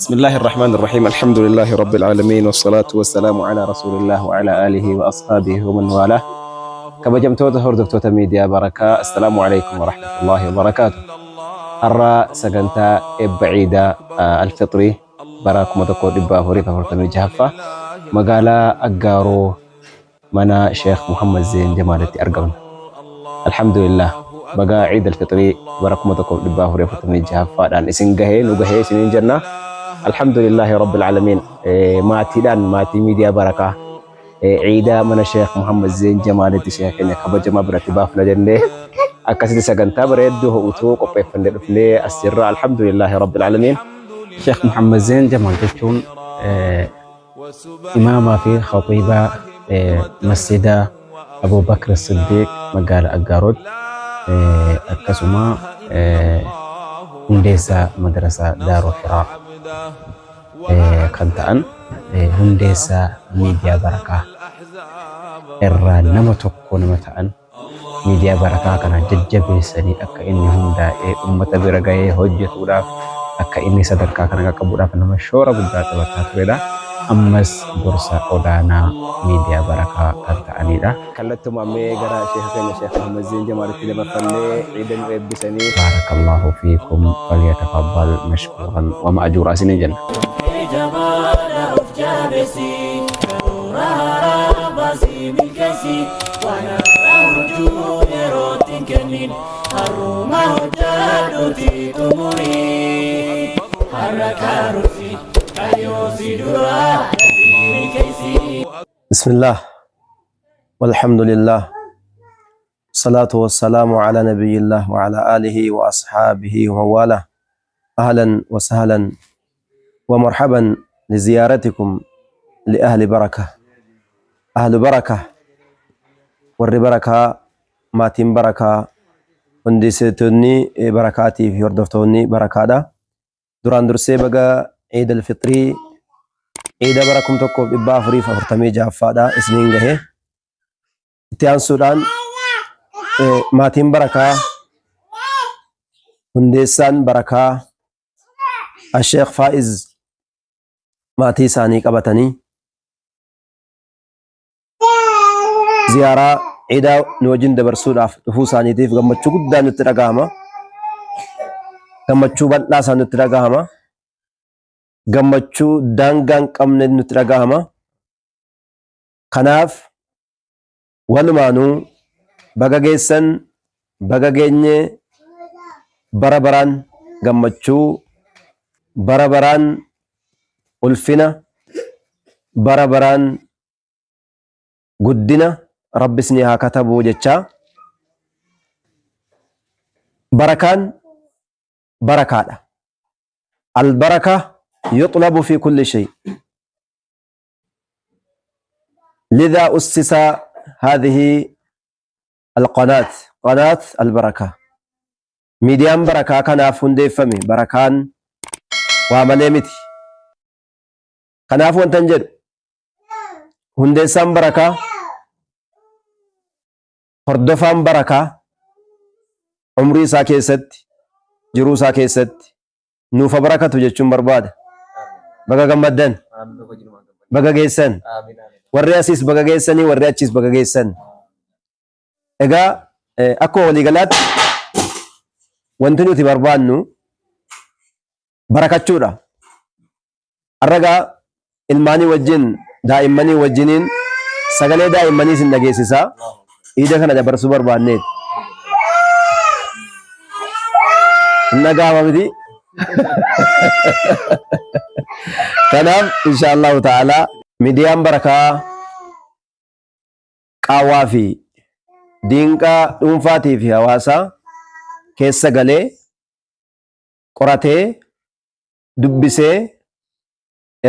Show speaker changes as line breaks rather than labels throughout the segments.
بسم الله الرحمن الرحيم الحمد لله رب العالمين والصلاة والسلام على رسول الله وعلى آله وأصحابه ومن والاه كما جمتوته هردفتوت ميديا بركة. السلام عليكم ورحمة الله وبركاته. الرا سجنتا بعيدة الفطري براكم تقول إبا هوريفا فرتمي جهفة مقالة أقارو منا شيخ محمد زين جمالتي أرقون. الحمد لله بقى عيد الفطري براكم تقول إبا هوريفا فرتمي جهفة لأن إسن قهين وقهي سنين جنة. الحمد لله رب العالمين. ماتي ميديا بركة عيدا من الشيخ محمد زين جمالتي شيخنا كبجما برتباف لجنة أكاسيد سجنتا بريده وتوق وبيفند فلي السر. الحمد لله رب العالمين.
شيخ محمد زين جمالتي تون إمامة في خطيبة مسجد أبو بكر الصديق مقال أقارود أكاسما هندسة مدرسة دار الحراء كنتان هندسة ميديا بركة إرى نمتك ونمتان ميديا بركة كان ججبي سني أكا إني هندا أمة برقاية هجة ولا أكا إني صدركا كان كبودا فنما شورا بدات وتاتويدا أمس برسا أودانا ميديا بركة كنتاني دا
كلتم أمي قرأ شيخنا شيخ محمد زين جمالتي لما فلي عيدا ويبسني.
بارك الله فيكم فليتفضل مشكورا ومأجورا سنين جنة.
بسم الله والحمد لله الصلاة والسلام على نبي الله وعلى آله وأصحابه ومواله. أهلا وسهلا ومرحبا لزيارتكم لأهل بركة. أهل بركة ور بركة ماتين بركة وندستوني بركاتي في وردفتوني بركادا دران درسي بقى عيد الفطري عيد بركم تكو إبا فريفة فرتمي جافادا اسنين جهي اتيان سودان ماتين بركة هندسان بركة الشيخ فائز ماتي ساني قبطني زيارة عيدا نوجين دبر سوداف دفو ساني تيف غمتشو قدا نترقاما غمتشو بلاسا نترقاما غمتشو دانغان قمنا نترقاما خناف والمانو بغا جيسن بغا جيني برابران غمتشو برابران ulfina barabaraan guddina rabbisni haa katabu jecha. barakaan barakaadha. البركة يطلب في كل شيء لذا أسس هذه القناة قناة البركة ميديان بركة كان فندي فمي بركان وعمليمتي كنافو انتنجد هندسان بركة هردفان بركة عمري ساكيست جرو ساكيست نوفا بركة تججون برباد بقى قمدن بقى جيسن ورياسيس بقى جيسني ورياتشيس بقى جيسن اقا اكو وليقلات وانتنو تبربانو بركة چورا الرقا ilmaani wajjin daa'immanii wajjiniin sagalee daa'immanii sin dhageessisaa iida kana dabarsuu barbaanneet nagaama miti kanaaf inshaallahu ta'ala miidiyaan barakaa qaawwaa fi diinqaa dhuunfaatii fi hawaasaa keessa galee qoratee dubbisee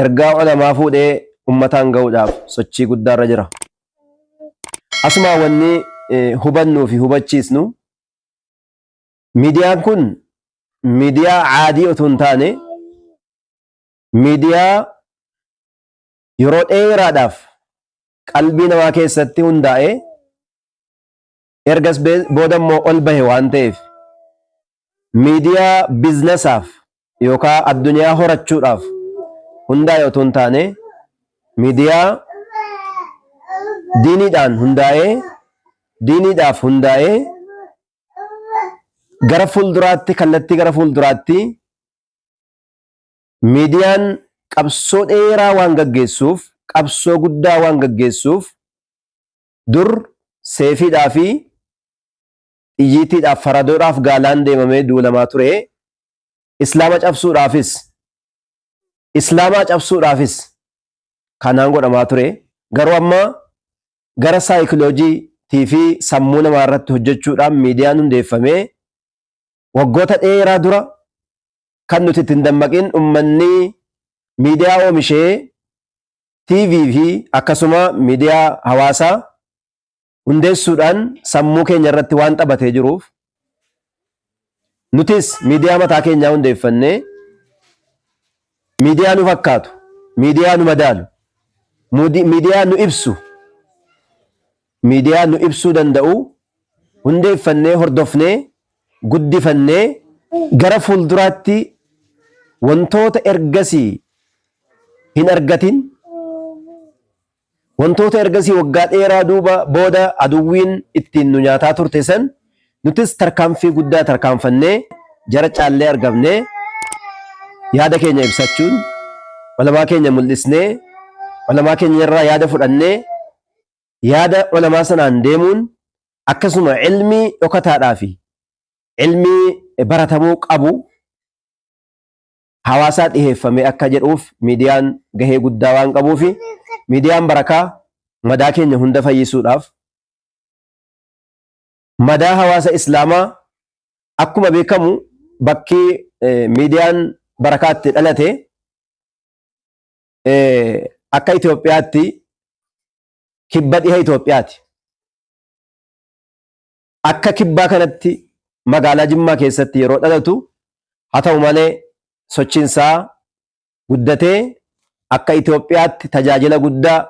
ergaa ulamaa fuudhee ummataan ga'uudhaaf sochii guddaarra jira. Asuma wanni hubannuu fi hubachiisnu miidiyaan kun miidiyaa caadii otoo hin taane miidiyaa yeroo dheeraadhaaf qalbii namaa keessatti hundaa'ee ergas boodammoo ol bahe waan ta'eef miidiyaa biiznesaaf yookaan addunyaa horachuudhaaf hundaa'e otoo hin taane miidiyaa diiniidhaan hundaa'ee diiniidhaaf hundaa'ee gara fuulduraatti kallattii gara fuulduraatti miidiyaan qabsoo dheeraa waan gaggeessuuf qabsoo guddaa waan gaggeessuuf dur seefiidhaa fi xiyyiitiidhaaf faradoodhaaf gaalaan deemamee duulamaa ture. Islaama cabsuudhaafis kanaan godhamaa ture. Garuu amma gara saayikiloojiitii fi sammuu namaa irratti hojjechuudhaan miidiyaan hundeeffamee waggoota dheeraa dura kan nuti ittiin dammaqin ummanni miidiyaa oomishee TV fi akkasuma miidiyaa hawaasaa hundeessuudhaan sammuu keenya irratti waan taphatee jiruuf nutis miidiyaa mataa keenyaa hundeeffannee miidiyaa nu fakkaatu, miidiyaa nu madaalu, miidiyaa nu ibsu, miidiyaa nu ibsuu danda'u hundeeffannee hordofnee guddifannee gara fuulduraatti wantoota ergasii hin argatin wantoota ergasii waggaa dheeraa duuba booda aduwwiin ittiin nu nyaataa turte san nutis tarkaanfii guddaa tarkaanfannee jara caallee argamnee yaada keenya ibsachuun ulamaa keenya mul'isnee ulamaa keenya irraa yaada fudhannee yaada ulamaa sanaan deemuun akkasuma ilmii dhokataadhaa fi ilmii baratamuu qabu hawaasaa dhiheeffame akka jedhuuf miidiyaan gahee guddaa waan qabuufi miidiyaan barakaa madaa keenya hunda fayyisuudhaaf madaa hawaasa islaamaa akkuma beekamu bakki miidiyaan barakaatti dhalate akka Itoophiyaatti kibba dhiha Itoophiyaati. Akka kibbaa kanatti magaalaa Jimmaa keessatti yeroo dhalatu haa ta'u malee sochiinsaa guddatee akka Itoophiyaatti tajaajila guddaa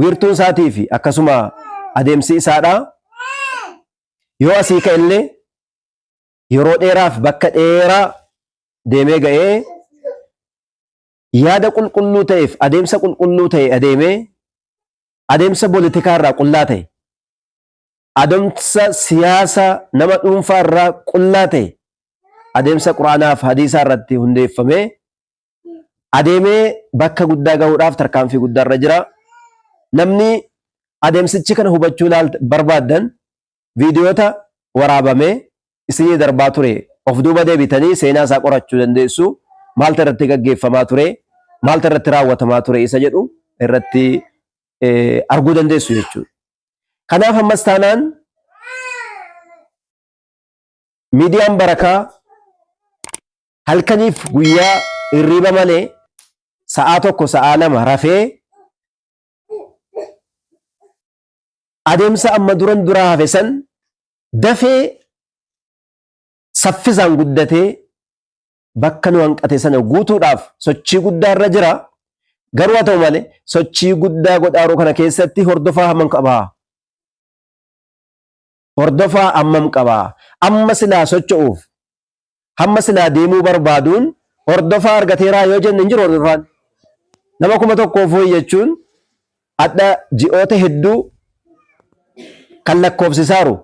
wiirtuun isaatii fi akkasuma adeemsi isaadha. Yoo asii ka'ellee yeroo dheeraaf bakka dheeraa deemee ga'ee yaada qulqulluu ta'eef adeemsa qulqulluu ta'e adeemee adeemsa poolitikaa irraa qullaa ta'e adeemsa siyaasa nama dhuunfaa irraa qullaa ta'e adeemsa quraanaaf hadiisaa irratti hundeeffamee adeemee bakka guddaa gahuudhaaf tarkaanfii guddaa irra jira. Namni adeemsichi kana hubachuu barbaaddan viidiyoota waraabamee isinii darbaa ture of duuba deebitanii seenaa isaa qorachuu dandeessu. Maaltu irratti gaggeeffamaa ture, maaltu irratti raawwatamaa ture isa jedhu irratti arguu dandeessu jechuudha. Kanaaf ammas taanaan miidiyaan barakaa halkaniif guyyaa hirriba malee sa'aa tokko sa'aa lama rafee adeemsa amma duraa hafe san dafee saffisaan guddatee bakka nu hanqate sana guutuudhaaf sochii guddaa irra jira. Garuu haa ta'u malee sochii guddaa godhaaruu kana keessatti hordofaa hammam qabaa? Hordofaa hammam qabaa? Amma silaa socho'uuf hamma silaa deemuu barbaaduun hordofaa argateeraa yoo jenne hin jiru. Hordofaan nama 1,000 jechuun adda ji'oota hedduu kan lakkoofsisaaru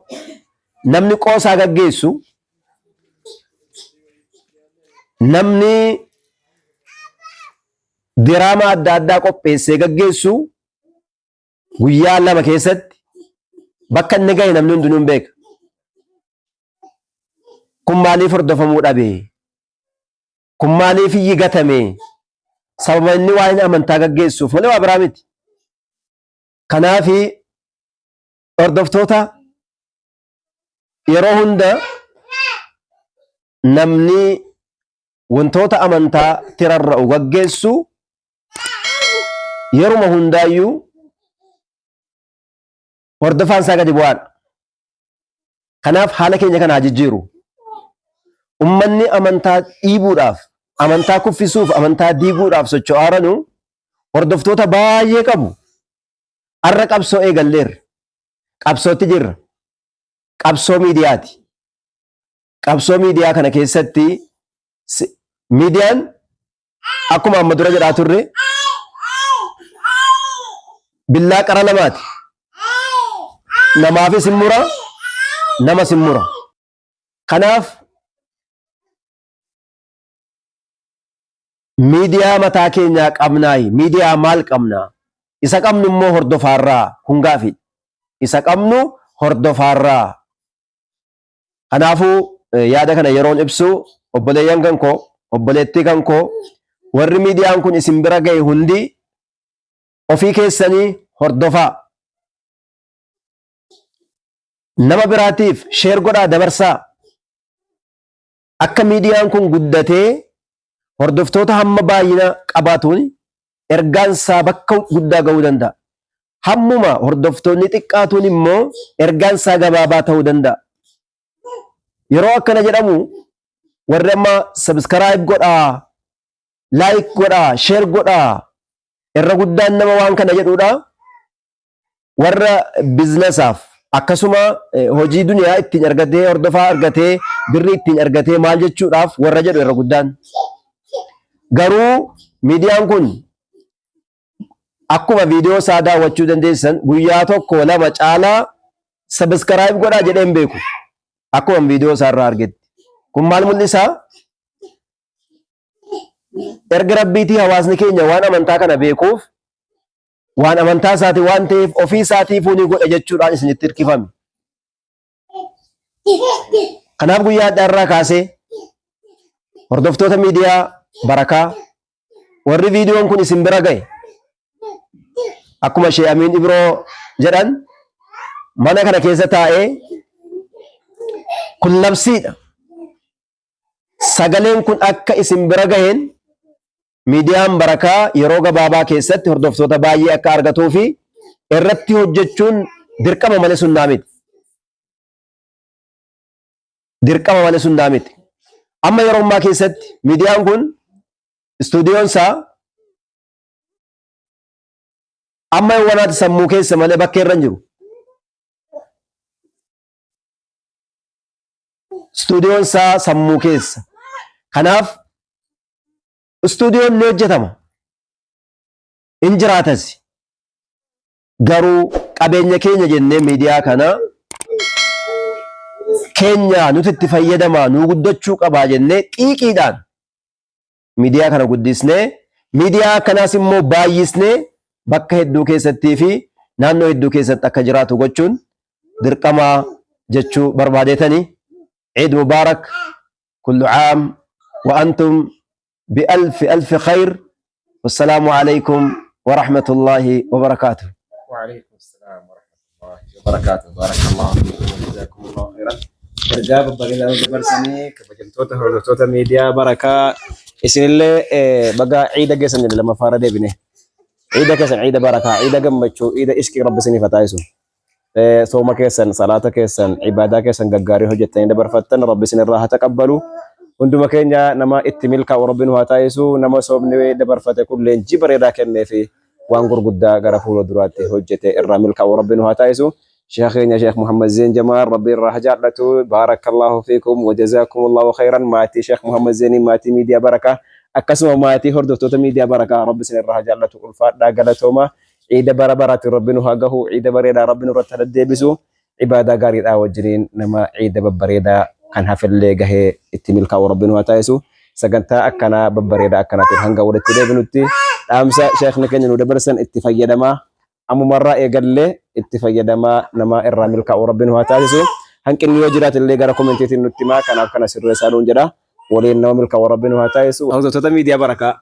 namni qoosaa gaggeessu namni diraama adda addaa qopheessee gaggeessu guyyaa 2 keessatti bakka inni gahe namni hundinuu hin beeka. Kun maaliif hordofamuu dhabe? Kun maaliif gatame? Sababa inni waa'ee amantaa gaggeessuuf malee waa biraa miti. Kanaaf hordoftoota yeroo hunda namni wantoota amantaa tirarra'u gaggeessu yeruma hundaayyuu hordofaan isaa gadi bu'aadha. Kanaaf haala keenya kana jijjiiru. Ummanni amantaa dhiibuudhaaf, amantaa kuffisuuf, amantaa diiguudhaaf socho'aa jiranu hordoftoota baay'ee qabu. Har'a qabsoo eegalleerra. Qabsootti jirra. Qabsoo miidiyaati. Qabsoo miidiyaa kana keessatti miidiyaan akkuma amma dura jedhaa turre billaa qara lamaati. Namaafis hin mura, namas hin mura. Kanaaf miidiyaa mataa keenyaa qabnaayi. Miidiyaa maal qabnaa? Isa qabnu immoo hordofaarraa kun gaafii. Isa qabnu hordofaarraa. Kanaafuu yaada kana yeroon ibsu obboleeyyan kan koo, obboleettii kan koo, warri miidiyaan kun isin bira ga'e hundi ofii keessanii hordofaa. Nama biraatiif sheer godhaa dabarsaa. Akka miidiyaan kun guddatee hordoftoota hamma baay'ina qabaatuun ergaan isaa bakka guddaa ga'uu danda'a. Hammuma hordoftoonni xiqqaatuun immoo ergaan isaa gabaabaa ta'uu danda'a. Yeroo akkana jedhamu warri amma subscribe godhaa, like godhaa, share godhaa irra guddaan nama waan kana jedhudha. Warra biznesaaf akkasuma hojii duniyaa ittiin argatee, hordofaa argatee, birrii ittiin argatee maal jechuudhaaf warra jedhu irra guddaan. Garuu miidiyaan kun akkuma viidiyoo isaa daawwachuu dandeessan guyyaa tokko lama caalaa subscribe godhaa jedhee hin beeku. Akkuma viidiyoo isaa irraa argetti. Kun maal mul'isa? Erga rabbiitii hawaasni keenya waan amantaa kana beekuuf, waan amantaa isaatii waan ta'eef ofii isaatiifuu ni godha jechuudhaan isinitti hirkifame. Kanaaf guyyaa adda irraa kaasee hordoftoota miidiyaa Barakaa warri viidiyoon kun isin bira ga'e akkuma Sheek Amiin Ibroo jedhan mana kana keessa taa'ee kun labsiidha. Sagaleen kun akka isin bira ga'een miidiyaan Barakaa yeroo gabaabaa keessatti hordoftoota baay'ee akka argatuu fi irratti hojjechuun dirqama malee sunnaa miti. Dirqama malee sunnaa miti. Amma yeroo ammaa keessatti miidiyaan kun istuudiyoon isaa amma wanaati sammuu keessa malee bakka irra hin jiru. Istuudiyoon isaa sammuu keessa. Kanaaf istuudiyoon ni hojjetama. In jiraatas. Garuu qabeenya keenya jennee miidiyaa kana keenya nuti itti fayyadamaa nuu guddachuu qabaa jennee xiiqiidhaan miidiyaa kana guddisnee miidiyaa akkanaas immoo baay'isnee bakka hedduu keessattii fi naannoo hedduu keessatti akka jiraatu gochuun dirqama jechuu barbaadeetanii. Eid Mubaarak kullu caam wa antum بألف ألف خير والسلام عليكم ورحمة الله وبركاته.
وعليكم السلام ورحمة الله وبركاته. بارك الله فيكم وجزاكم الله خيرا. Ergaa bareedaa dabarsanii kabajamtoota hordoftoota miidiyaa Barakaa isinillee baga ciida geessan jedhe lama faara deebine. Ciida keessan ciida Barakaa, ciida gammachuu, ciida ishqii Rabbi isiniif haa taasisu. Sooma keessan, salaata keessan, ibaadaa keessan gaggaarii hojjettanii dabarfattan Rabbi isinirraa haa taqabbalu. Hunduma keenya nama itti milkaa'u Rabbiin haa taasisu. Nama soomni dabarfate kun leenjii bareedaa kennee fi waan gurguddaa gara fuula duraatti hojjete irraa milkaa'u Rabbiin haa taasisu. شيخنا شيخ محمد زين جمال ربي الراحة جعلته بارك الله فيكم وجزاكم الله خيرا. ماتي شيخ محمد زيني ماتي ميديا بركة أكسم ماتي هردوتو ميديا بركة ربي سن الراحة جعلته الفات دا قالتهما عيد بربرات ربي نهاجه عيد بريدا ربي نرتد الدبسو عبادة قاري وجرين نما عيد ببريدا كان هفل جه اتملك وربي نهاتايسو سجنتا أكنا ببريدا أكنا تهنجا ورتدي بنوتي أمسا شيخنا كن ندبرسن اتفاقيا دما أمو مرة يقال اتفاقيا دما نما إرى ملك وربي نهاتايسو هنكن يوجرات اللي جرى كومنتيت النتما كان أبكنا سر رسالون جدا ولين نما ملك وربي نهاتايسو هذا تتمي ديا بركة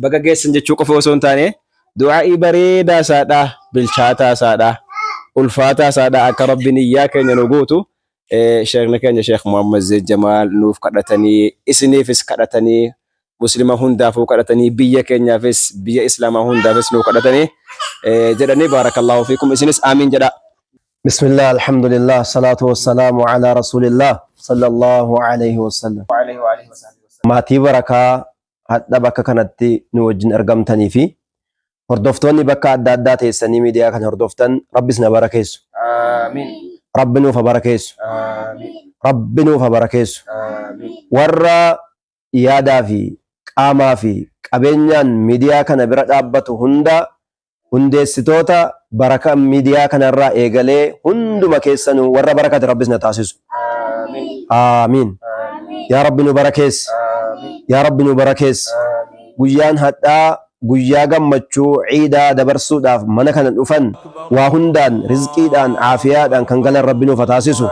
بقى جيس نجتشوك فوسون تاني دعائي بريدا سادا بالشاتا سادا ulfaataa saadhaa akka rabbiin iyyaa keenya nu guutu sheekni keenya sheek Muhammad Zeid Jamaal nuuf kadhatanii isiniifis kadhatanii muslima hundaafuu kadhatanii biyya keenyaafis biyya islaamaa hundaafis nuuf kadhatanii jedhanii baarakallahu fiikum isinis aamiin jedha.
Bismillah alhamdulillah salatu wassalamu ala rasulillah sallallahu alayhi wasallam. Maatii Barakaa hadha bakka kanatti nu wajjin argamtanii fi hordoftoonni bakka adda addaa teessanii miidiyaa kana hordoftan rabbis na barakeessu.
Amiin.
Rabbi nuuf barakeessu.
Amiin.
Rabbi nuuf barakeessu.
Amiin.
Warra yaadaa fi qaamaa fi qabeenyaan miidiyaa kana bira dhaabbatu hunda hundeessitoota baraka miidiyaa kanarraa eegalee hunduma keessanuu warra barakate rabbis na taasisu. Aamiin. Yaa Rabbi nu barakeessi. Yaa Rabbi nu barakeessi. Guyyaan hadhaa guyyaa gammachuu ciidaa dabarsuudhaaf mana kana dhufan waa hundaan rizqiidhaan aafiyaadhaan kan galan rabbi nuuf taasisu.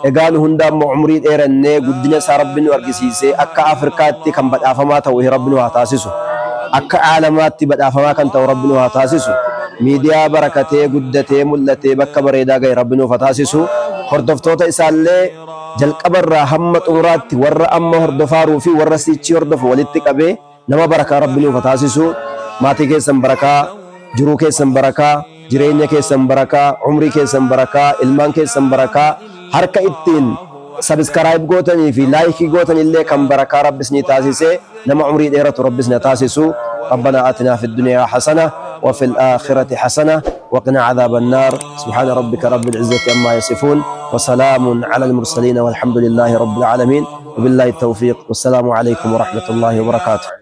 Egaa nu hundaan umrii dheerannee guddina isaa rabbi nu argisiisee akka Afrikaatti kan badhaafamaa ta'u rabbi nu haa taasisu. Akka aalamaatti badhaafamaa kan ta'u rabbi nu haa taasisu. Miidiyaa barakatee guddatee mul'atee bakka bareedaa gahe rabbi nuuf haa taasisu. Hordoftoota isaallee jalqabarraa hamma xumuraatti warra amma hordofaaruu fi warra sichi hordofu walitti qabee nama barakaa rabbi nuuf haa taasisu. Maatii keessan barakaa, jiruu keessan barakaa, jireenya keessan barakaa, umrii keessan barakaa, ilmaan keessan barakaa, harka ittiin subscribe gootanii fi like gootanillee kan barakaa rabbis ni taasise nama umrii dheeratu rabbis na taasisu. ربنا آتنا في الدنيا حسنة وفي الآخرة حسنة وقنا عذاب النار. سبحان ربك رب العزة عما يصفون وسلام على المرسلين والحمد لله رب العالمين وبالله التوفيق والسلام عليكم ورحمة الله وبركاته.